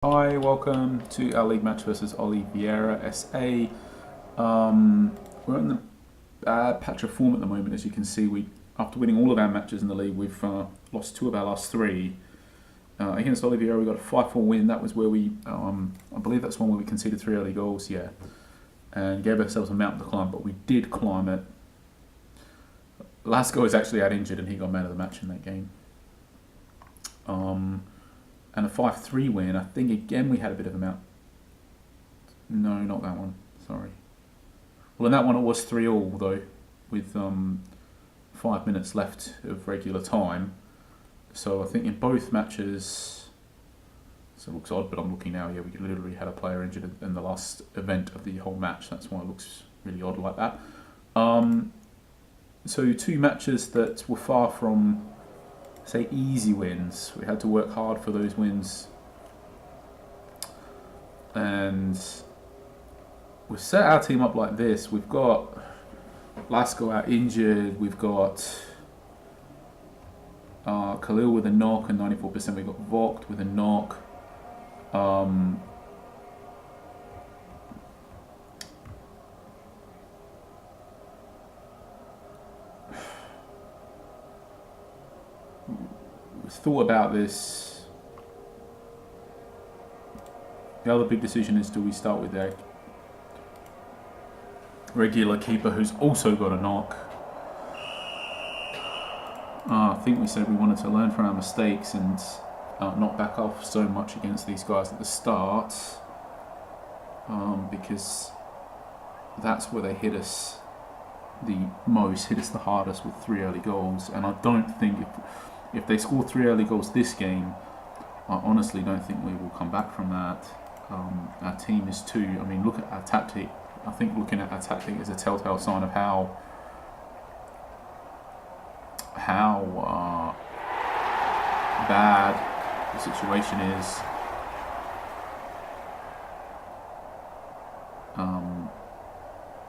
Hi, welcome to our league match versus OLIVEIRA SA. We're in the bad patch of form at the moment, as you can see. After winning all of our matches in the league, we've lost 2 of our last 3. Against OLIVEIRA, we got a 5-4 win. That was where we, I believe that's one where we conceded 3 early goals, yeah, and gave ourselves a mountain to climb, but we did climb it. Lasco was actually out injured and he got man of the match in that game. And a 5-3 win. I think again we had a bit of a mount. No, not that one. Sorry. Well, in that one it was 3-3 though, with 5 minutes left of regular time. So I think in both matches, so it looks odd, but I'm looking now. Yeah, we literally had a player injured in the last event of the whole match. That's why it looks really odd like that. So 2 matches that were far from, say, easy wins. We had to work hard for those wins, and we've set our team up like this. We've got Lasco out injured, we've got Khalil with a knock and 94%, we've got Vogt with a knock, thought about this. The other big decision is, do we start with a regular keeper who's also got a knock? I think we said we wanted to learn from our mistakes and not back off so much against these guys at the start, because that's where they hit us the most, hit us the hardest with 3 early goals. And I don't think if they score 3 early goals this game, I honestly don't think we will come back from that. Our team is too, I mean, look at our tactic. I think looking at our tactic is a telltale sign of how bad the situation is.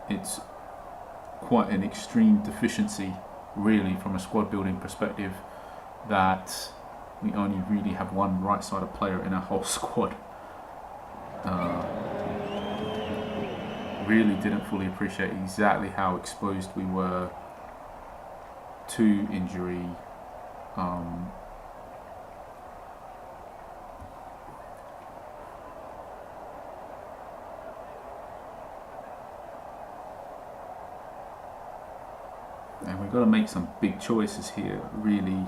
It's quite an extreme deficiency, really, from a squad building perspective, that we only really have one right-sided player in our whole squad. Really didn't fully appreciate exactly how exposed we were to injury. And we've got to make some big choices here, really.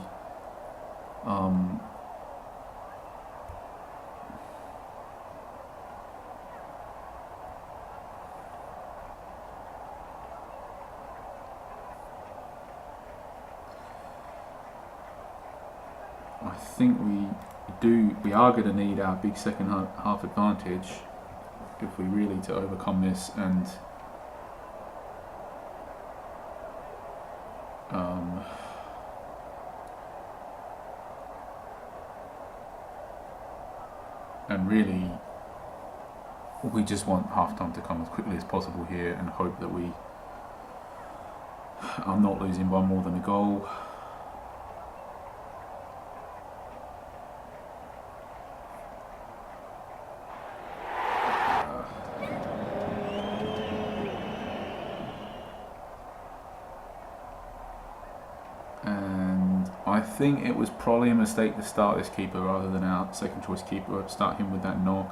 I think we are going to need our big second half advantage if we really to overcome this and really we just want half-time to come as quickly as possible here and hope that we are not losing by more than a goal. I think it was probably a mistake to start this keeper rather than our second choice keeper. Start him with that knock.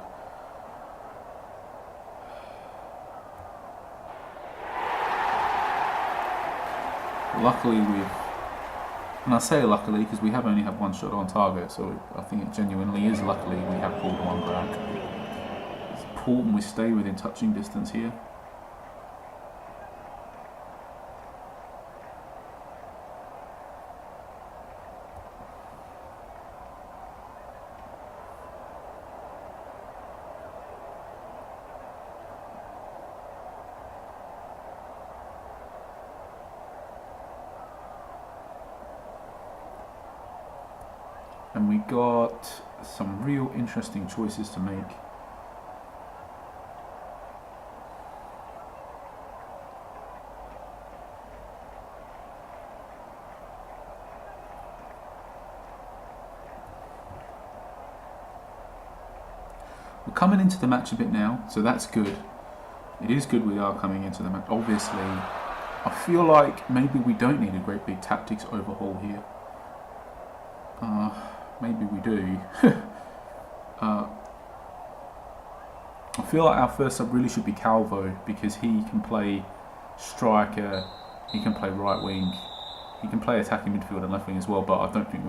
Luckily and I say luckily because we have only had 1 shot on target, so I think it genuinely is luckily we have pulled 1 back. It's important we stay within touching distance here. And we got some real interesting choices to make. We're coming into the match a bit now, so that's good. It is good we are coming into the match. Obviously, I feel like maybe we don't need a great big tactics overhaul here. Maybe we do. I feel like our first sub really should be Calvo, because he can play striker, he can play right wing, he can play attacking midfield and left wing as well, but I don't think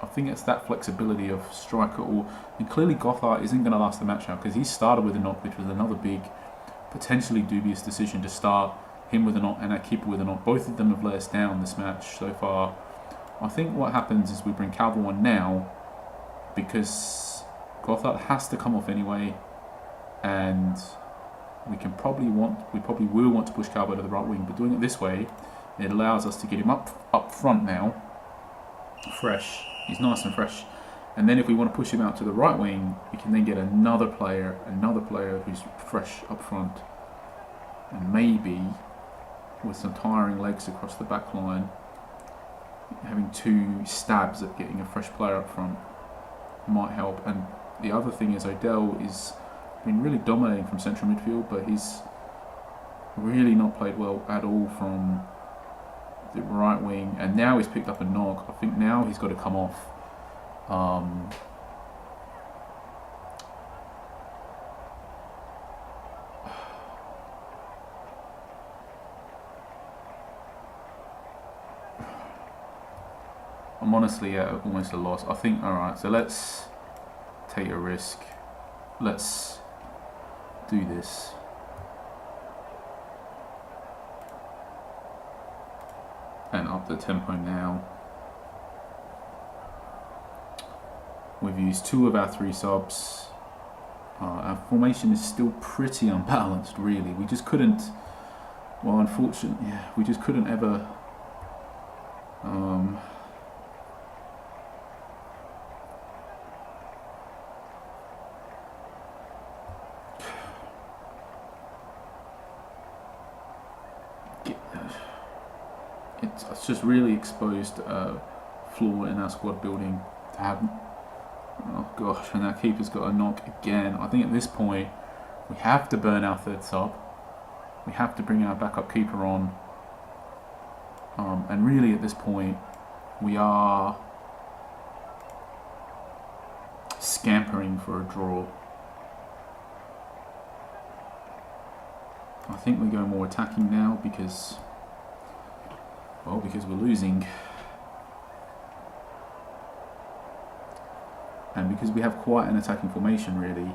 I think it's that flexibility of striker, and clearly Gothard isn't going to last the match out, because he started with a knock, which was another big, potentially dubious decision to start him with a knock and our keeper with a knock. Both of them have let us down this match so far. I think what happens is we bring Calvo on now, because Gothard has to come off anyway, and we probably will want to push Calvo to the right wing, but doing it this way, it allows us to get him up front now, fresh. He's nice and fresh, and then if we want to push him out to the right wing, we can then get another player who's fresh up front, and maybe with some tiring legs across the back line, having 2 stabs at getting a fresh player up front might help. And the other thing is Odell is been really dominating from central midfield, but he's really not played well at all from the right wing, and now he's picked up a knock. I think now he's got to come off. I'm honestly at almost a loss. I think, alright, so let's take a risk. Let's do this. And up the tempo now. We've used 2 of our 3 subs. Our formation is still pretty unbalanced, really. We just couldn't, well, unfortunately, yeah, we just couldn't ever it's just really exposed flaw in our squad building to have. Oh gosh, and our keeper's got a knock again. I think at this point we have to burn our 3rd sub. We have to bring our backup keeper on. And really at this point we are scampering for a draw. I think we go more attacking now because we're losing. And because we have quite an attacking formation, really.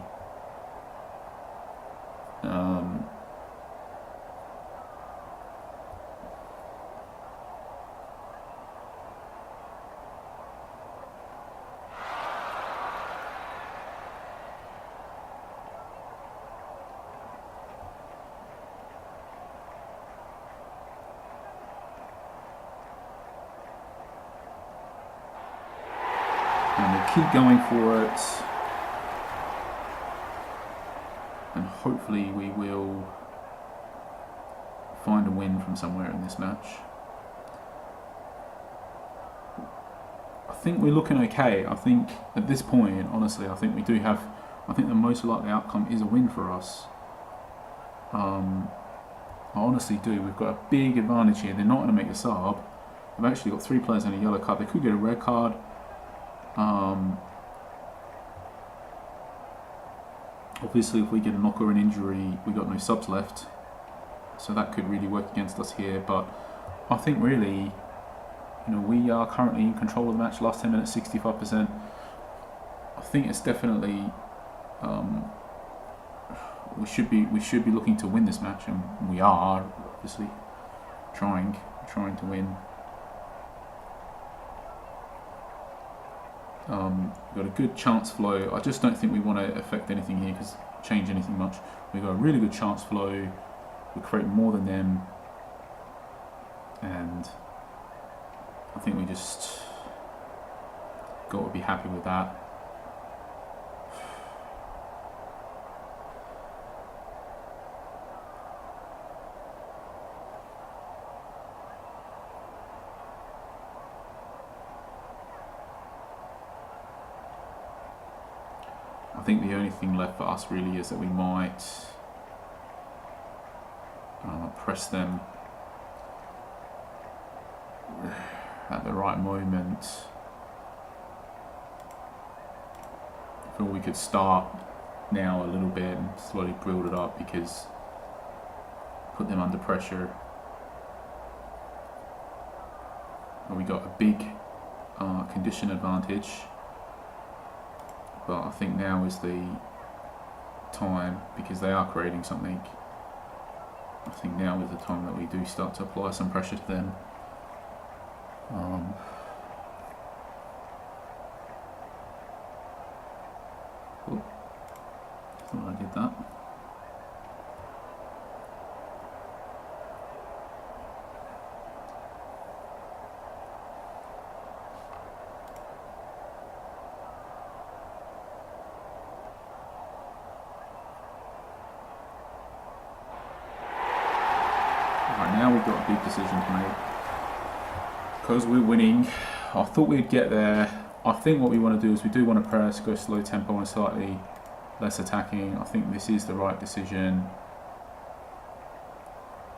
And we'll keep going for it, and hopefully we will find a win from somewhere in this match. I think we're looking okay. I think at this point, honestly, I think the most likely outcome is a win for us. I honestly do. We've got a big advantage here. They're not going to make a sub. They've actually got 3 players and a yellow card. They could get a red card. Obviously if we get a knock or an injury, we got no subs left, so that could really work against us here. But I think really, we are currently in control of the match. Last 10 minutes, 65%. I think it's definitely we should be looking to win this match, and we are obviously trying to win. We've got a good chance flow. I just don't think we want to affect anything here, change anything much. We've got a really good chance flow. We create more than them, and I think we just got to be happy with that. I think the only thing left for us really is that we might press them at the right moment. I feel we could start now a little bit and slowly build it up, because put them under pressure. And we got a big condition advantage, but I think now is the time, because they are creating something. I think now is the time that we do start to apply some pressure to them. Oh, thought I did that. Now we've got a big decision to make. Because we're winning, I thought we'd get there. I think what we want to do is we do want to press, go slow tempo and slightly less attacking. I think this is the right decision.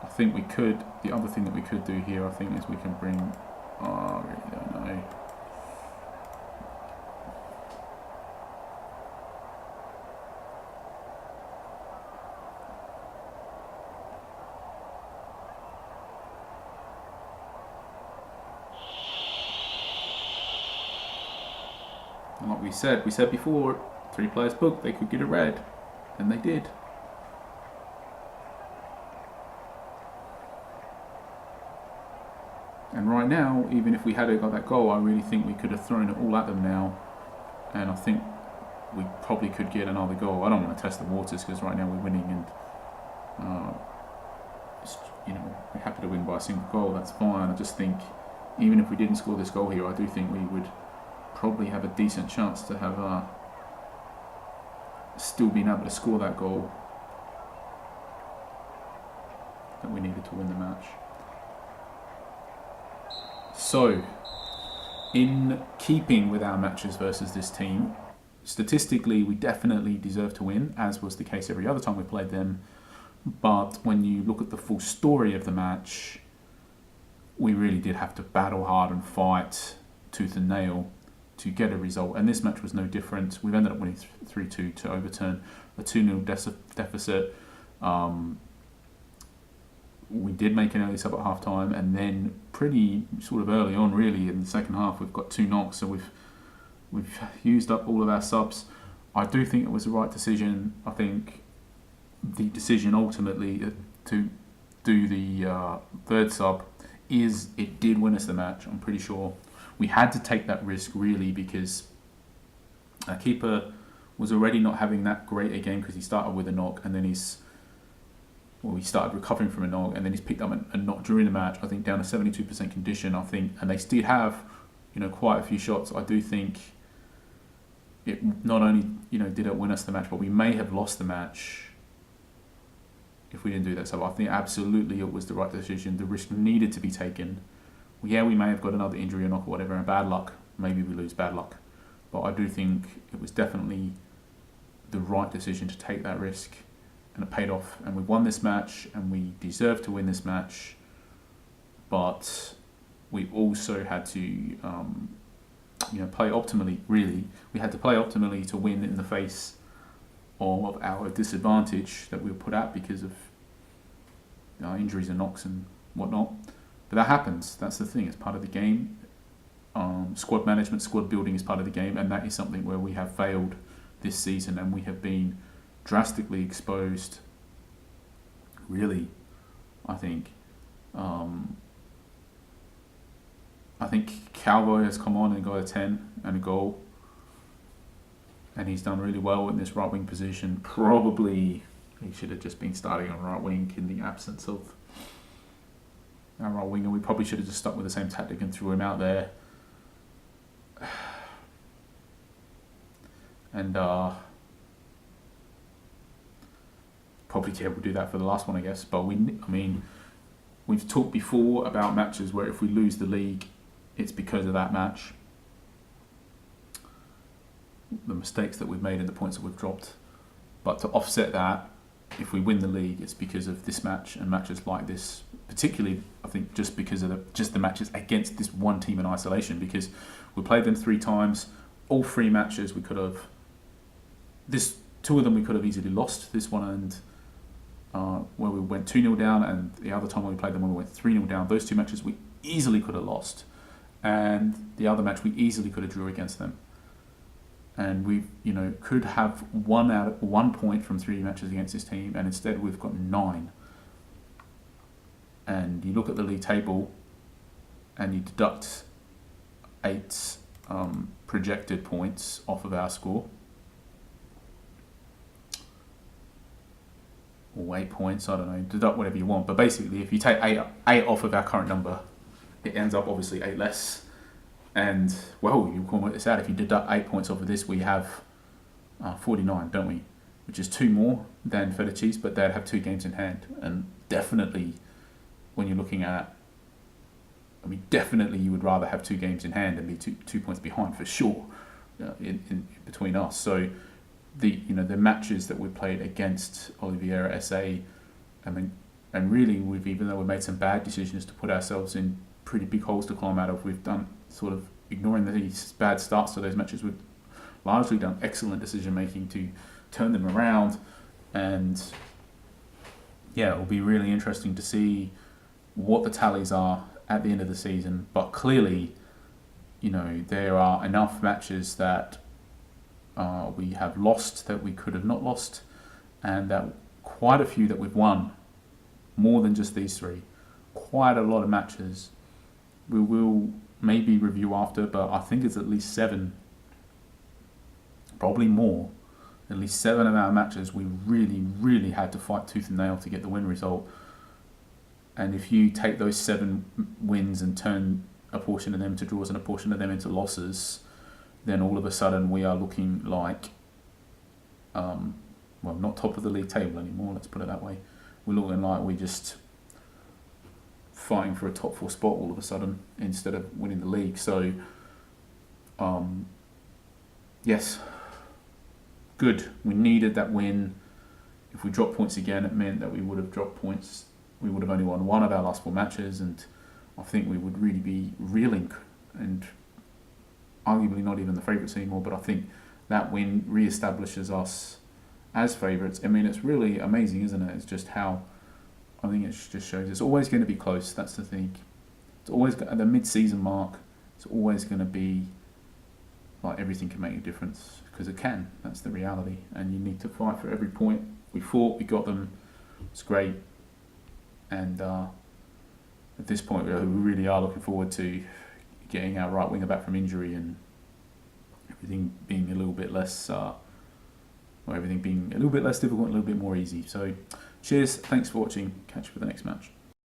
I think we could, the other thing that we could do here, I think, is we can bring, I really don't know. And like we said before, 3 players booked, they could get a red, and they did. And right now, even if we had got that goal, I really think we could have thrown it all at them now, and I think we probably could get another goal. I don't want to test the waters, because right now we're winning, and you know, we're happy to win by a single goal. That's fine. I just think even if we didn't score this goal here, I do think we would probably have a decent chance to have still been able to score that goal that we needed to win the match. So, in keeping with our matches versus this team, statistically we definitely deserve to win, as was the case every other time we played them. But when you look at the full story of the match, we really did have to battle hard and fight tooth and nail to get a result, and this match was no different. We've ended up winning 3-2 to overturn a 2-0 deficit. We did make an early sub at half time, and then pretty sort of early on, really, in the second half, we've got 2 knocks, so we've used up all of our subs. I do think it was the right decision. I think the decision ultimately to do the third sub is, it did win us the match, I'm pretty sure. We had to take that risk, really, because our keeper was already not having that great a game, because he started with a knock, and then he started recovering from a knock, and then he's picked up a knock during the match, I think down to 72% condition, I think, and they still have, you know, quite a few shots. I do think it not only, you know, did it win us the match, but we may have lost the match if we didn't do that. So I think absolutely it was the right decision. The risk needed to be taken. Yeah, we may have got another injury or knock or whatever, and bad luck. Maybe we lose, bad luck. But I do think it was definitely the right decision to take that risk, and it paid off. And we won this match, and we deserved to win this match. But we also had to, you know, play optimally. Really, we had to play optimally to win in the face of our disadvantage that we were put at because of injuries and knocks and whatnot. But that happens. That's the thing. It's part of the game. Squad management, squad building is part of the game, and that is something where we have failed this season, and we have been drastically exposed. Really, I think. I think Calvo has come on and got a 10 and a goal, and he's done really well in this right wing position. Probably he should have just been starting on right wing in the absence of our right winger. We probably should have just stuck with the same tactic and threw him out there. And probably we'll do that for the last one, I guess. But we've talked before about matches where if we lose the league, it's because of that match. the mistakes that we've made and the points that we've dropped. But to offset that, if we win the league, it's because of this match and matches like this. Particularly, I think, just because of the matches against this one team in isolation. Because we played them 3 times, all 3 matches we could have. 2 of them we could have easily lost. This one and where we went 2-0 down, and the other time when we played them when we went 3-0 down. Those 2 matches we easily could have lost, and the other match we easily could have drew against them. And we, could have 1 point from 3 matches against this team, and instead we've got 9. And you look at the league table, and you deduct 8 projected points off of our score, or 8 points, I don't know, deduct whatever you want. But basically, if you take 8 off of our current number, it ends up obviously 8 less. And, well, you can work this out. If you deduct 8 points off of this, we have 49, don't we? Which is 2 more than Fedici's, but they'd have 2 games in hand. And definitely, when you're looking at, definitely you would rather have 2 games in hand and be 2 points behind for sure in between us. So the matches that we played against Oliveira SA, and really even though we made some bad decisions to put ourselves in pretty big holes to climb out of, we've done, sort of ignoring these bad starts to those matches, we've largely done excellent decision making to turn them around. And yeah, it'll be really interesting to see what the tallies are at the end of the season. But clearly, there are enough matches that we have lost that we could have not lost, and that quite a few that we've won, more than just these 3. Quite a lot of matches we will maybe review after, but I think it's at least 7, probably more. At least 7 of our matches we really, really had to fight tooth and nail to get the win result. And if you take those 7 wins and turn a portion of them to draws and a portion of them into losses, then all of a sudden we are looking like, not top of the league table anymore, let's put it that way. We're looking like we're just fighting for a top 4 spot all of a sudden instead of winning the league. So, yes, good. We needed that win. If we dropped points again, it meant that we would have dropped points. We would have only won 1 of our last 4 matches, and I think we would really be reeling and arguably not even the favourites anymore. But I think that win re-establishes us as favourites. It's really amazing, isn't it? It's just how, I think it just shows it's always going to be close. That's the thing. It's always at the mid-season mark. It's always going to be like everything can make a difference, because it can. That's the reality, and you need to fight for every point. We fought, we got them. It's great, and at this point, we really are looking forward to getting our right winger back from injury and everything being a little bit less, everything being a little bit less difficult, a little bit more easy. So, cheers, thanks for watching. Catch you for the next match.